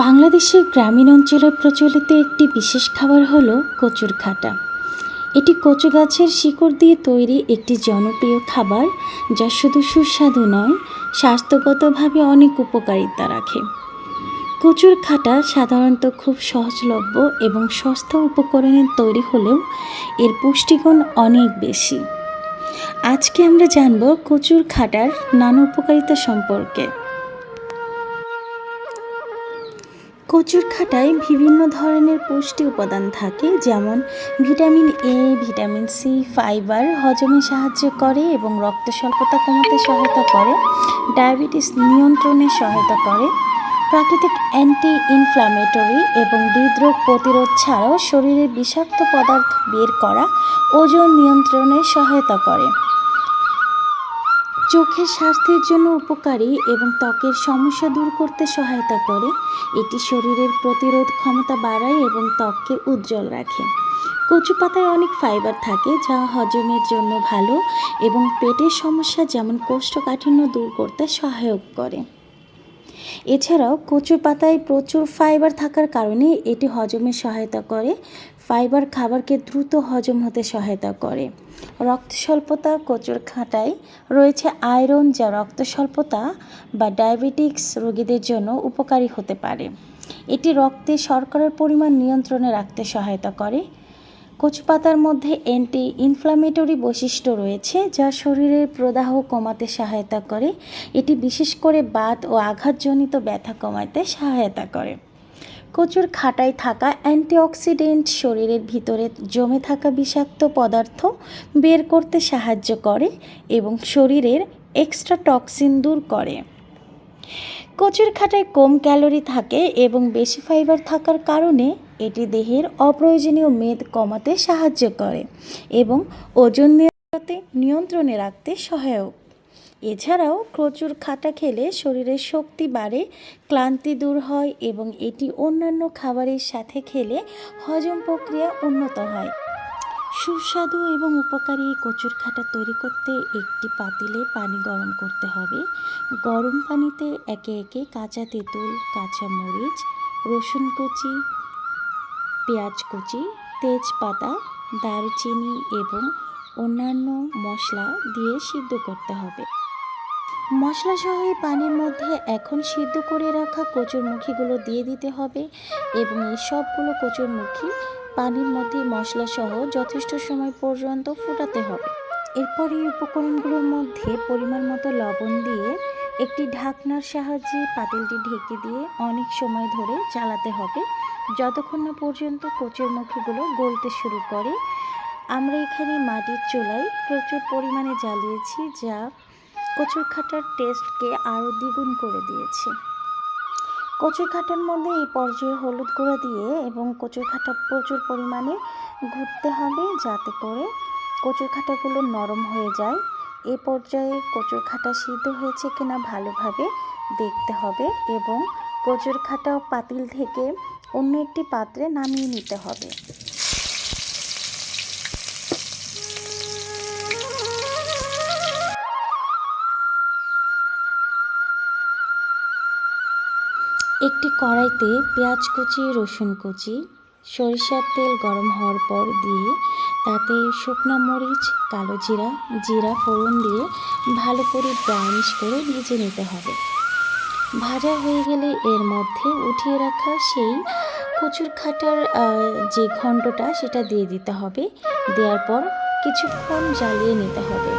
বাংলাদেশের গ্রামীণ অঞ্চলে প্রচলিত একটি বিশেষ খাবার হলো কচুর খাটা। এটি কচু গাছের শিকড় দিয়ে তৈরি একটি জনপ্রিয় খাবার, যা শুধু সুস্বাদু নয়, স্বাস্থ্যগতভাবে অনেক উপকারিতা রাখে। কচুর খাটা সাধারণত খুব সহজলভ্য এবং সস্তা উপকরণে তৈরি হলেও এর পুষ্টিগুণ অনেক বেশি। আজকে আমরা জানব কচুর খাটার নানা উপকারিতা সম্পর্কে। কচুর খাটায় বিভিন্ন ধরনের পুষ্টি উপাদান থাকে, যেমন vitamin A, vitamin C, fibre হজমে সাহায্য করে এবং রক্ত স্বল্পতা কমাতে সহায়তা করে, ডায়াবেটিস নিয়ন্ত্রণে সহায়তা করে, প্রাকৃতিক অ্যান্টি ইনফ্ল্যামেটরি এবং হৃদরোগ প্রতিরোধ ছাড়াও শরীরে বিষাক্ত পদার্থ বের করা, ওজন নিয়ন্ত্রণে সহায়তা করে, চোখের স্বাস্থ্যের জন্য উপকারী এবং ত্বকের সমস্যা দূর করতে সহায়তা করে। এটি শরীরের প্রতিরোধ ক্ষমতা বাড়ায় এবং ত্বককে উজ্জ্বল রাখে। কচু পাতায় অনেক ফাইবার থাকে, যা হজমের জন্য ভালো এবং পেটের সমস্যা যেমন কোষ্ঠকাঠিন্য দূর করতে সহায়ক করে। এছাড়াও কচুর পাতায় প্রচুর ফাইবার থাকার কারণে এটি হজমে সহায়তা করে। ফাইবার খাবারকে দ্রুত হজম হতে সহায়তা করে। রক্ত স্বল্পতা: কচুর খাটায় রয়েছে আয়রন, যা রক্ত স্বল্পতা বা ডায়াবেটিক্স রোগীদের জন্য উপকারী হতে পারে। এটি রক্তে শর্করার পরিমাণ নিয়ন্ত্রণে রাখতে সহায়তা করে। কচু পাতার মধ্যে অ্যান্টি ইনফ্ল্যামেটরি বৈশিষ্ট্য রয়েছে, যা শরীরের প্রদাহ কমাতে সহায়তা করে। এটি বিশেষ করে বাত ও আঘাতজনিত ব্যথা কমাতে সহায়তা করে। কচুর খাটায় থাকা অ্যান্টিঅক্সিডেন্ট শরীরের ভিতরে জমে থাকা বিষাক্ত পদার্থ বের করতে সাহায্য করে এবং শরীরের এক্সট্রা টক্সিন দূর করে। কচুর খাটায় কম ক্যালোরি থাকে এবং বেশি ফাইবার থাকার কারণে এটি দেহের অপ্রয়োজনীয় মেদ কমাতে সাহায্য করে এবং ওজন নিয়ন্ত্রণে রাখতে সহায়ক। এছাড়াও কচুর খাটা খেলে শরীরের শক্তি বাড়ে, ক্লান্তি দূর হয় এবং এটি অন্যান্য খাবারের সাথে খেলে হজম প্রক্রিয়া উন্নত হয়। সুস্বাদু এবং উপকারী কচুর খাটা তৈরি করতে একটি পাতিলে পানি গরম করতে হবে। গরম পানিতে একে একে কাঁচা তেঁতুল, কাঁচা মরিচ, রসুন কুচি, পেঁয়াজ কুচি, তেজপাতা, দারুচিনি এবং অন্যান্য মশলা দিয়ে সিদ্ধ করতে হবে। মশলা সহ এই পানির মধ্যে এখন সিদ্ধ করে রাখা কচুরমুখীগুলো দিয়ে দিতে হবে এবং এই সবগুলো কচুরমুখী পানির মধ্যে মশলা সহ যথেষ্ট সময় পর্যন্ত ফুটাতে হবে। এরপর এই উপকরণগুলোর মধ্যে পরিমাণ মতো লবণ দিয়ে একটি ঢাকনার সাহায্যে পাতিলটি ঢেকে দিয়ে অনেক সময় ধরে জ্বালাতে হবে, যতক্ষণ না পর্যন্ত কচুরমুখীগুলো গলতে শুরু করে। আমরা এখানে মাটির চুলায় প্রচুর পরিমাণে জ্বালিয়েছি, যা কচুর খাটার টেস্টকে আরও দ্বিগুণ করে দিয়েছে। কচুর খাটার মধ্যে এই পর্যায়ে হলুদ গুঁড়া দিয়ে এবং কচুর খাটা প্রচুর পরিমাণে ঘুরতে হবে, যাতে করে কচুর খাটাগুলো নরম হয়ে যায়। এই পর্যায়ে কচুর খাটা সিদ্ধ হয়েছে কিনা ভালোভাবে দেখতে হবে এবং কচুর খাটা পাতিল থেকে অন্য একটি পাত্রে নামিয়ে নিতে হবে। একটি কড়াইতে পেঁয়াজ কুচি, রসুন কুচি, সরিষার তেল গরম হওয়ার পর দিয়ে তাতে শুকনো মরিচ, কালো জিরা, জিরা ফোড়ন দিয়ে ভালো করে ব্রাউনিশ করে ভেজে নিতে হবে। ভাজা হয়ে গেলে এর মধ্যে উঠিয়ে রাখা সেই কচুর খাটার যে ঘন্টটা সেটা দিয়ে দিতে হবে। দেওয়ার পর কিছুক্ষণ জ্বালিয়ে নিতে হবে।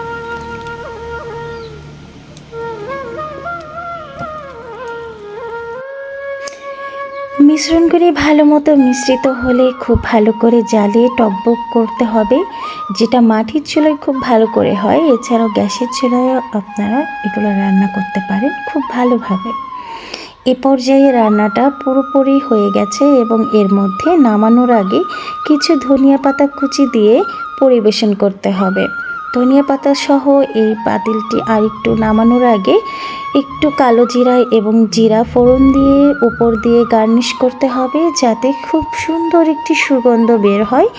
মিশ্রণগুলি ভালো মতো মিশ্রিত হলে খুব ভালো করে জ্বালিয়ে টকবক করতে হবে, যেটা মাটির চুলায় খুব ভালো করে হয়। এছাড়াও গ্যাসের চুলায়ও আপনারা এগুলো রান্না করতে পারেন খুব ভালোভাবে। এ পর্যায়ে রান্নাটা পুরোপুরি হয়ে গেছে এবং এর মধ্যে নামানোর আগে কিছু ধনিয়া পাতা কুচি দিয়ে পরিবেশন করতে হবে। ধনিয়া পাতা সহ এই পাতিলটি আরেকটু নামানোর আগে একটু কালো জিরা এবং জিরা ফোড়ন দিয়ে উপর দিয়ে গার্নিশ করতে হবে, যাতে খুব সুন্দর একটি সুগন্ধ বের হয়।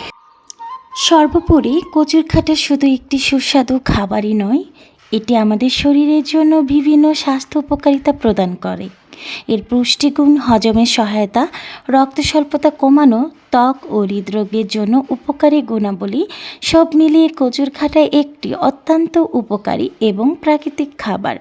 সর্বোপরি কচুর খাটা শুধু একটি সুস্বাদু খাবারই নয়, এটি আমাদের শরীরের জন্য বিভিন্ন স্বাস্থ্য উপকারিতা প্রদান করে। এর পুষ্টিগুণ হজমের সহায়তা, রক্ত স্বল্পতা কমানো, ত্বক ও হৃদরোগের জন্য উপকারী গুণাবলী সব মিলিয়ে কচুর ঘাটা একটি অত্যন্ত উপকারী এবং প্রাকৃতিক খাবার।